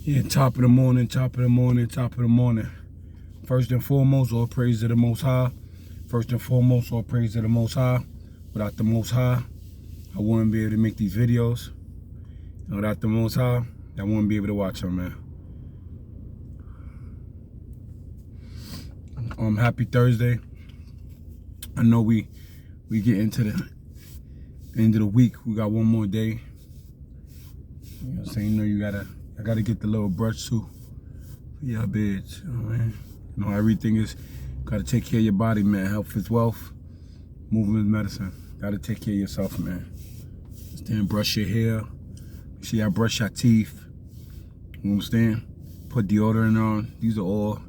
Yeah, top of the morning, top of the morning, top of the morning. First and foremost, all praise to the Most High. First and foremost, all praise to the Most High. Without the Most High, I wouldn't be able to make these videos. And without the Most High, I wouldn't be able to watch them, man. Happy Thursday. I know we get into the end of the week. We got one more day. You know what I'm saying? You know, I gotta get the little brush too. Yeah, bitch. You know what I mean? You know, everything is, gotta take care of your body, man. Health is wealth. Movement is medicine. Gotta take care of yourself, man. Stand, brush your hair. Make sure y'all brush your teeth. You understand? Put deodorant on. These are all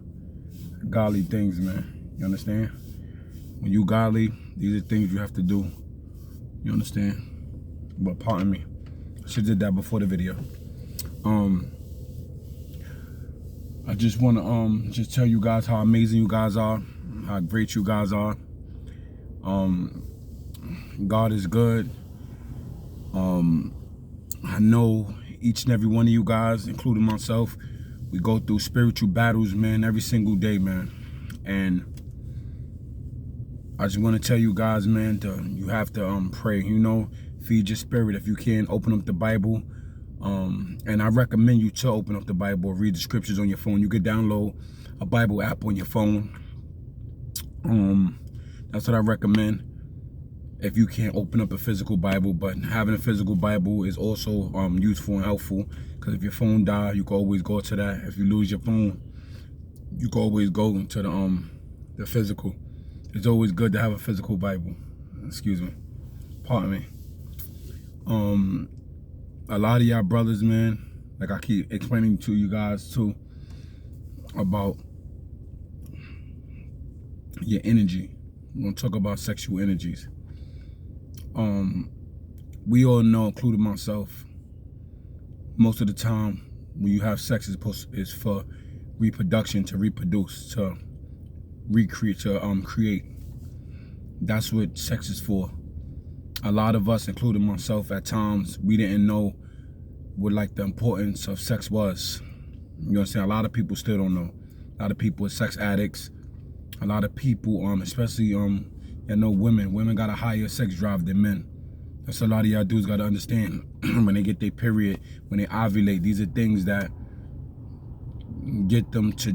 godly things, man. You understand? When you godly, these are things you have to do. You understand? But pardon me. I should have did that before the video. I just want to just tell you guys how amazing you guys are, how great you guys are. God is good. I know each and every one of you guys, including myself, we go through spiritual battles, man, every single day, man. And I just want to tell you guys, man, you have to pray, you know, feed your spirit. If you can, open up the Bible. And I recommend you to open up the Bible, read the scriptures on your phone. You could download a Bible app on your phone. That's what I recommend. If you can't open up a physical Bible, but having a physical Bible is also useful and helpful, because if your phone dies, you can always go to that. If you lose your phone, you can always go to the physical. It's always good to have a physical Bible. Excuse me. Pardon me. A lot of y'all brothers, man, like I keep explaining to you guys too, about your energy. We're gonna talk about sexual energies. We all know, including myself, most of the time when you have sex is for reproduction, to reproduce, to recreate, to create. That's what sex is for. A lot of us, including myself, at times we didn't know what like the importance of sex was. You know what I'm saying? A lot of people still don't know. A lot of people are sex addicts. A lot of people, especially you know, women got a higher sex drive than men. That's a lot of y'all dudes got to understand. When they get their period, when they ovulate, these are things that get them to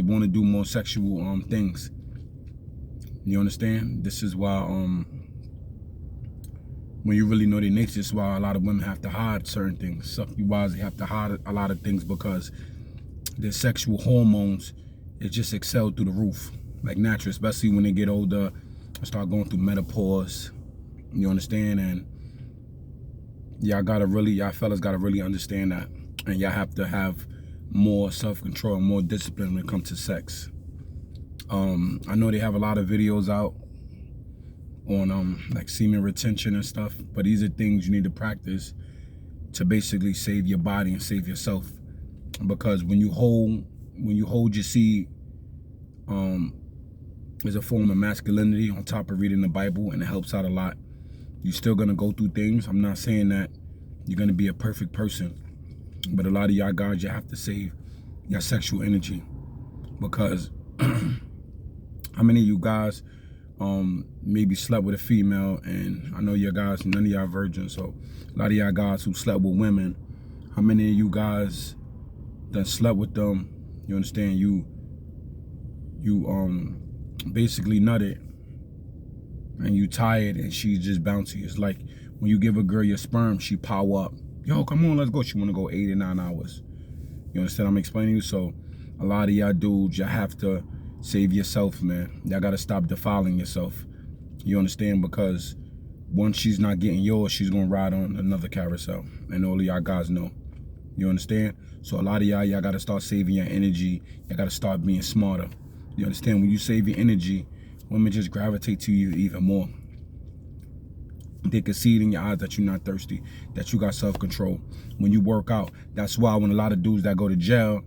want to do more sexual things. You understand? This is why when you really know their nature, this is why a lot of women have to hide certain things. Succubi, they have to hide a lot of things because their sexual hormones, it just excel through the roof, like natural, especially when they get older and start going through menopause. You understand? And y'all fellas gotta really understand that. And y'all have to have more self-control and more discipline when it comes to sex. I know they have a lot of videos out on like semen retention and stuff, but these are things you need to practice to basically save your body and save yourself. Because when you hold your seed, is a form of masculinity on top of reading the Bible, and it helps out a lot. You're still gonna go through things. I'm not saying that you're gonna be a perfect person, but a lot of y'all guys, you have to save your sexual energy. Because how many of you guys maybe slept with a female, and I know you guys, none of y'all virgins, so a lot of y'all guys who slept with women, how many of you guys that slept with them, you understand, you basically nutted and you tired and she's just bouncy. It's like when you give a girl your sperm, she power up. Yo, come on, let's go. She wanna go 8 or 9 hours. You understand I'm explaining you? So a lot of y'all dudes, y'all have to save yourself, man. Y'all gotta stop defiling yourself. You understand? Because once she's not getting yours, she's gonna ride on another carousel. And all of y'all guys know. You understand? So a lot of y'all gotta start saving your energy. Y'all gotta start being smarter. You understand? When you save your energy, women just gravitate to you even more. They can see it in your eyes that you're not thirsty, that you got self-control. When you work out, that's why when a lot of dudes that go to jail,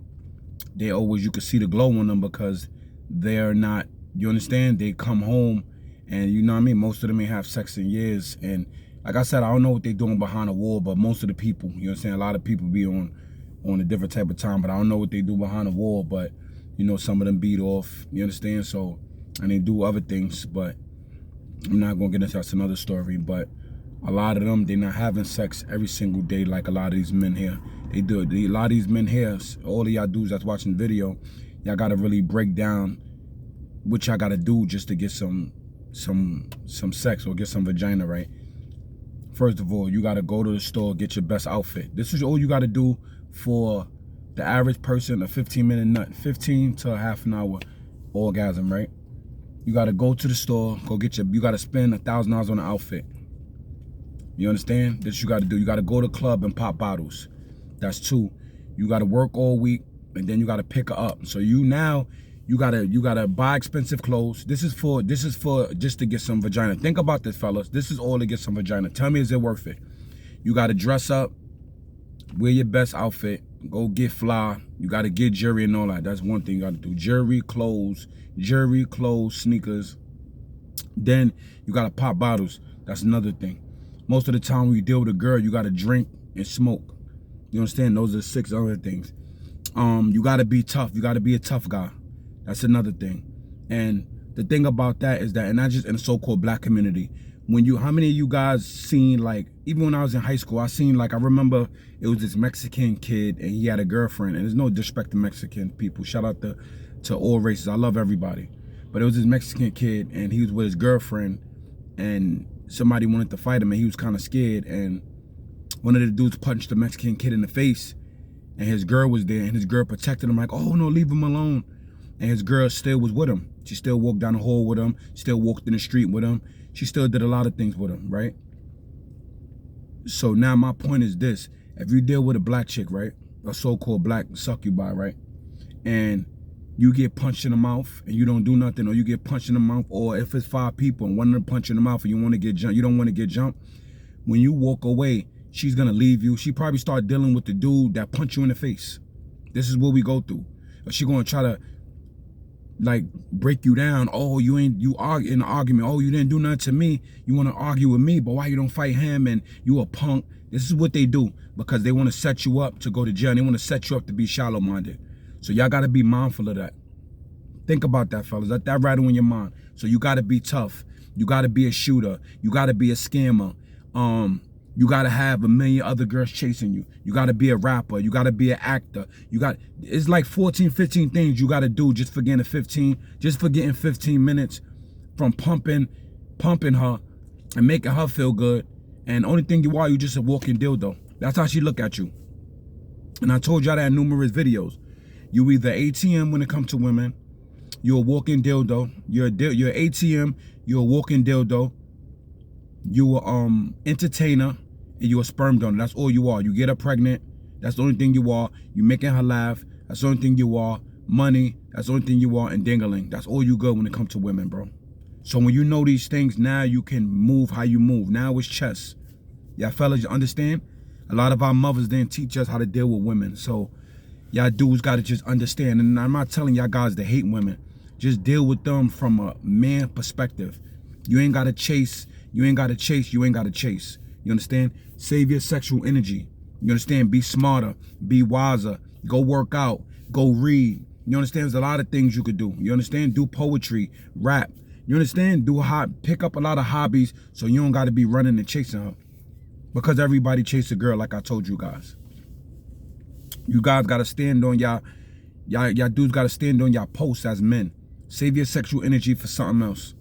you can see the glow on them, because they're not, you understand? They come home and, you know what I mean? Most of them ain't have sex in years, and like I said, I don't know what they're doing behind the wall, but most of the people, you know what I'm saying? A lot of people be on a different type of time, but I don't know what they do behind the wall, but you know, some of them beat off, you understand? So, and they do other things, but I'm not gonna get into that's another story, but a lot of them, they're not having sex every single day like a lot of these men here. They do it. A lot of these men here, all of y'all dudes that's watching the video, y'all gotta really break down what y'all gotta do just to get some sex or get some vagina, right? First of all, you gotta go to the store, get your best outfit. This is all you gotta do for the average person, a 15-minute nut, 15 to a half an hour orgasm, right? You gotta go to the store, you gotta spend $1,000 on an outfit. You understand? This you gotta do. You gotta go to the club and pop bottles. That's 2. You gotta work all week, and then you gotta pick her up. So you gotta buy expensive clothes. This is for just to get some vagina. Think about this, fellas. This is all to get some vagina. Tell me, is it worth it? You gotta dress up, wear your best outfit, go get fly. You gotta get jewelry and all that. That's one thing you gotta do. Jewelry, clothes, sneakers. Then you gotta pop bottles. That's another thing. Most of the time when you deal with a girl, you gotta drink and smoke. You understand? Those are 6 other things. You gotta be tough. You gotta be a tough guy. That's another thing. And the thing about that is that, and not just in the so-called black community, how many of you guys seen, like, even when I was in high school, I remember it was this Mexican kid and he had a girlfriend, and there's no disrespect to Mexican people. Shout out to all races. I love everybody. But it was this Mexican kid and he was with his girlfriend, and somebody wanted to fight him and he was kind of scared, and one of the dudes punched the Mexican kid in the face, and his girl was there, and his girl protected him like, oh no, leave him alone. And his girl still was with him. She still walked down the hall with him, still walked in the street with him. She still did a lot of things with him, right? So now my point is this: if you deal with a black chick, right, a so-called black succubi, right, and you get punched in the mouth and you don't do nothing, or you get punched in the mouth, or if it's 5 people and one of them punch you in the mouth and you want to get jumped, you don't want to get jumped, when you walk away, she's gonna leave you. She probably start dealing with the dude that punched you in the face. This is what we go through. Or she gonna try to like break you down. Oh, you argue in an argument. Oh, you didn't do nothing to me. You want to argue with me, but why you don't fight him? And you a punk. This is what they do because they want to set you up to go to jail. They want to set you up to be shallow-minded. So y'all got to be mindful of that. Think about that, fellas. Let that rattle in your mind. So you got to be tough. You got to be a shooter. You got to be a scammer. You got to have a million other girls chasing you. You got to be a rapper. You got to be an actor. It's like 14, 15 things you got to do just for getting 15 minutes from pumping her and making her feel good. And the only thing you just a walking dildo. That's how she look at you. And I told y'all that in numerous videos. You either ATM when it comes to women. You're a walking dildo. You're ATM. You're a walking dildo. You're entertainer. And you're a sperm donor. That's all you are. You get her pregnant. That's the only thing you are. You making her laugh. That's the only thing you are. Money. That's the only thing you are. And dingling. That's all you good when it comes to women, bro. So when you know these things, now you can move how you move. Now it's chess. Y'all fellas, you understand? A lot of our mothers didn't teach us how to deal with women. So y'all dudes got to just understand. And I'm not telling y'all guys to hate women. Just deal with them from a man perspective. You ain't got to chase. You ain't got to chase. You ain't got to chase. You understand? Save your sexual energy. You understand? Be smarter. Be wiser. Go work out. Go read. You understand? There's a lot of things you could do. You understand? Do poetry. Rap. You understand? Pick up a lot of hobbies so you don't got to be running and chasing her. Because everybody chase a girl like I told you guys. You guys got to stand on y'all dudes got to stand on y'all posts as men. Save your sexual energy for something else.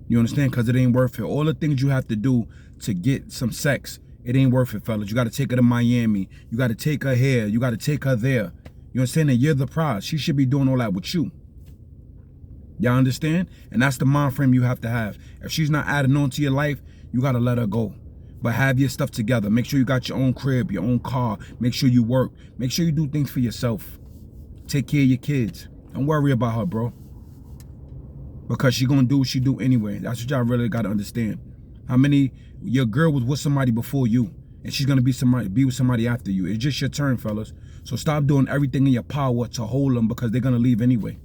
You understand? Because it ain't worth it. All the things you have to do to get some sex, it ain't worth it, fellas. You got to take her to Miami. You got to take her here. You got to take her there. You understand? And you're the prize. She should be doing all that with you. Y'all understand? And that's the mind frame you have to have. If she's not adding on to your life, you got to let her go. But have your stuff together. Make sure you got your own crib, your own car. Make sure you work. Make sure you do things for yourself. Take care of your kids. Don't worry about her, bro. Because she gonna do what she do anyway. That's what y'all really gotta understand. How many, your girl was with somebody before you, and she's gonna be with somebody after you. It's just your turn, fellas. So stop doing everything in your power to hold them because they're gonna leave anyway.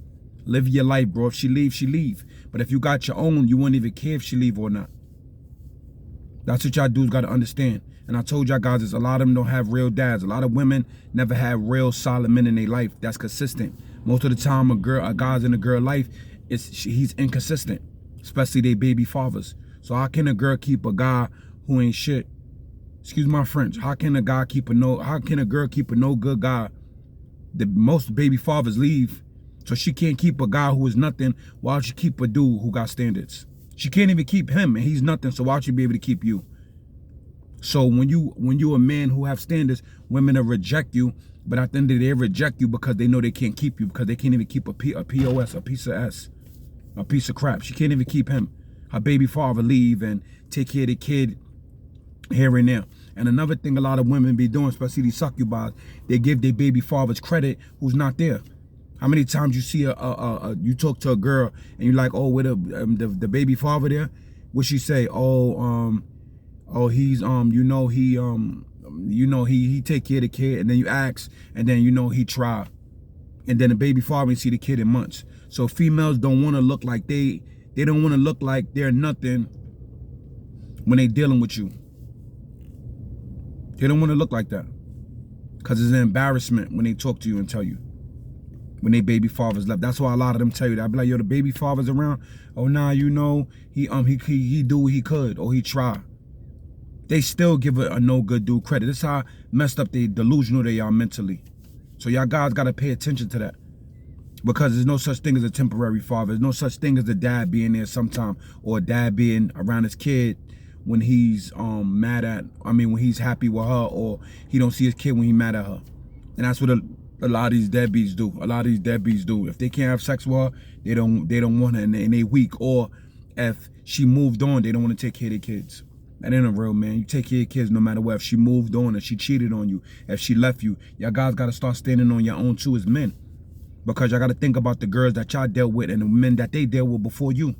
Live your life, bro. If she leave, she leave. But if you got your own, you wouldn't even care if she leave or not. That's what y'all dudes got to understand. And I told y'all guys, a lot of them don't have real dads. A lot of women never have real solid men in their life that's consistent. Most of the time, a guy's in a girl life, he's inconsistent, especially their baby fathers. So how can a girl keep a guy who ain't shit? Excuse my French. How can a girl keep a no good guy? The most baby fathers leave, so she can't keep a guy who is nothing. Why would she keep a dude who got standards? She can't even keep him, and he's nothing. So why would she be able to keep you? So when you a man who have standards, women will reject you. But at the end of the day, they reject you because they know they can't keep you, because they can't even keep a POS, a piece of S, a piece of crap. She can't even keep him. Her baby father leave and take care of the kid here and there. And another thing a lot of women be doing, especially these succubis, they give their baby fathers credit who's not there. How many times you see you talk to a girl and you like, oh, with the baby father there? What she say? Oh, he's he take care of the kid, and then you ask, and then he try, and then the baby father see the kid in months. So females don't want to look like they don't want to look like they're nothing when they dealing with you. They don't want to look like that, because it's an embarrassment when they talk to you and tell you when they baby fathers left. That's why a lot of them tell you that. I be like, yo, the baby father's around. Oh nah, he do what he could, or he try. They still give a no good dude credit. This is how messed up delusional they are mentally. So y'all guys gotta pay attention to that, because there's no such thing as a temporary father. There's no such thing as a dad being there sometime, or a dad being around his kid when he's when he's happy with her, or he don't see his kid when he mad at her. And that's what a lot of these deadbeats do. A lot of these deadbeats do. If they can't have sex with her, they don't want her, and they weak. Or if she moved on, they don't want to take care of their kids. That ain't a real man. You take care of your kids no matter what. If she moved on, if she cheated on you, if she left you, y'all guys got to start standing on your own too as men. Because y'all got to think about the girls that y'all dealt with and the men that they dealt with before you.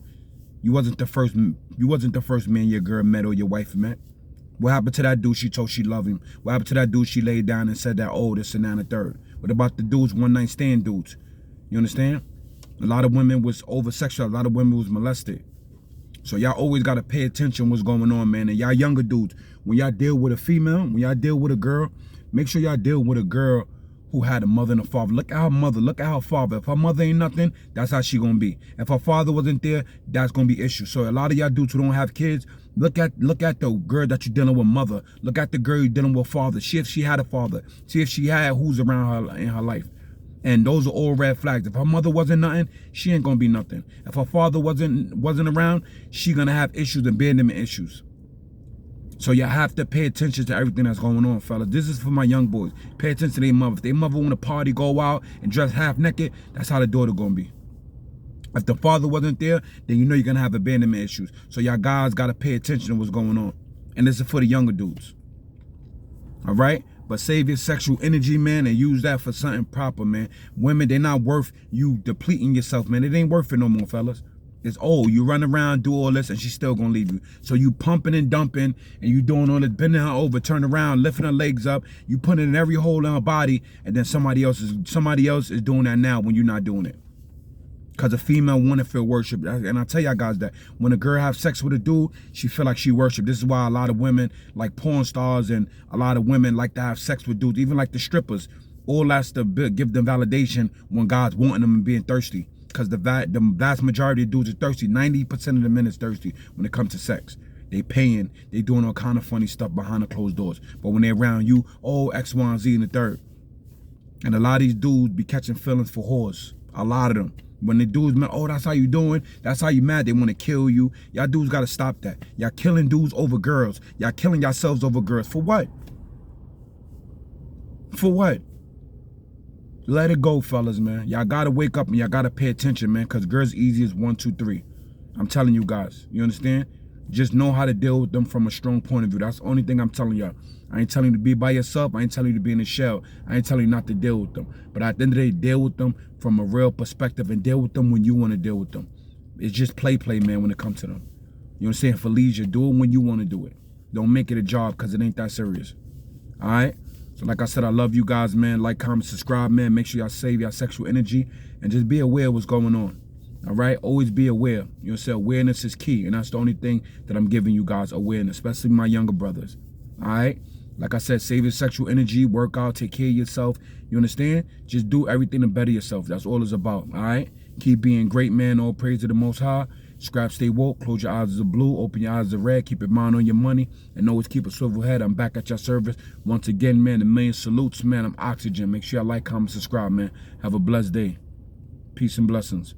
You wasn't the first man your girl met or your wife met. What happened to that dude she told she loved him? What happened to that dude she laid down and said that, oh, this and that and the third? What about the dudes, one night stand dudes? You understand? A lot of women was over-sexualized. A lot of women was molested. So y'all always got to pay attention what's going on, man. And y'all younger dudes, when y'all deal with a female, when y'all deal with a girl, make sure y'all deal with a girl who had a mother and a father. Look at her mother, look at her father. If her mother ain't nothing, that's how she gonna be. If her father wasn't there, that's gonna be issue. So a lot of y'all dudes who don't have kids, look at the girl that you're dealing with mother. Look at the girl you're dealing with father. See if she had a father. See if she had who's around her in her life. And those are all red flags. If her mother wasn't nothing, she ain't gonna be nothing. If her father wasn't around, she gonna have issues, abandonment issues. So y'all have to pay attention to everything that's going on, fellas. This is for my young boys. Pay attention to their mother. If their mother want to party, go out, and dress half naked, that's how the daughter gonna be. If the father wasn't there, then you know you're gonna have abandonment issues. So y'all guys gotta pay attention to what's going on. And this is for the younger dudes. All right? But save your sexual energy, man, and use that for something proper, man. Women, they're not worth you depleting yourself, man. It ain't worth it no more, fellas. It's you run around, do all this, and she's still gonna leave you. So you pumping and dumping, and you doing all this, bending her over, turn around, lifting her legs up, you putting in every hole in her body, and then somebody else is doing that now when you're not doing it. Because a female want to feel worship. And I tell y'all guys that when a girl have sex with a dude, she feel like she worship. This is why a lot of women, like porn stars, and a lot of women like to have sex with dudes, even like the strippers. All that's to give them validation when God's wanting them and being thirsty. Because the vast majority of dudes are thirsty. 90% of the men is thirsty when it comes to sex. They paying, they doing all kind of funny stuff behind the closed doors. But when they're around you, X, Y, and Z and the third. And a lot of these dudes be catching feelings for whores. A lot of them. When the dudes, man, that's how you doing, that's how you mad, they want to kill you. Y'all dudes got to stop that. Y'all killing dudes over girls. Y'all killing yourselves over girls. For what? For what? Let it go, fellas, man. Y'all got to wake up and y'all got to pay attention, man, because girls easy as 1, 2, 3. I'm telling you guys. You understand? Just know how to deal with them from a strong point of view. That's the only thing I'm telling y'all. I ain't telling you to be by yourself. I ain't telling you to be in a shell. I ain't telling you not to deal with them. But at the end of the day, deal with them from a real perspective and deal with them when you want to deal with them. It's just play, man, when it comes to them. You know what I'm saying? For leisure, do it when you want to do it. Don't make it a job, because it ain't that serious. All right? So like I said, I love you guys, man. Like, comment, subscribe, man. Make sure y'all save your sexual energy and just be aware of what's going on. All right, always be aware. You know, say awareness is key, and that's the only thing that I'm giving you guys, awareness, especially my younger brothers. All right, like I said, save your sexual energy, work out, take care of yourself. You understand? Just do everything to better yourself. That's all it's about. All right, keep being great, man. All praise to the Most High. Scrap, stay woke. Close your eyes to blue. Open your eyes to red. Keep your mind on your money, and always keep a swivel head. I'm back at your service once again, man. A million salutes, man. I'm Oxygen. Make sure you like, comment, subscribe, man. Have a blessed day. Peace and blessings.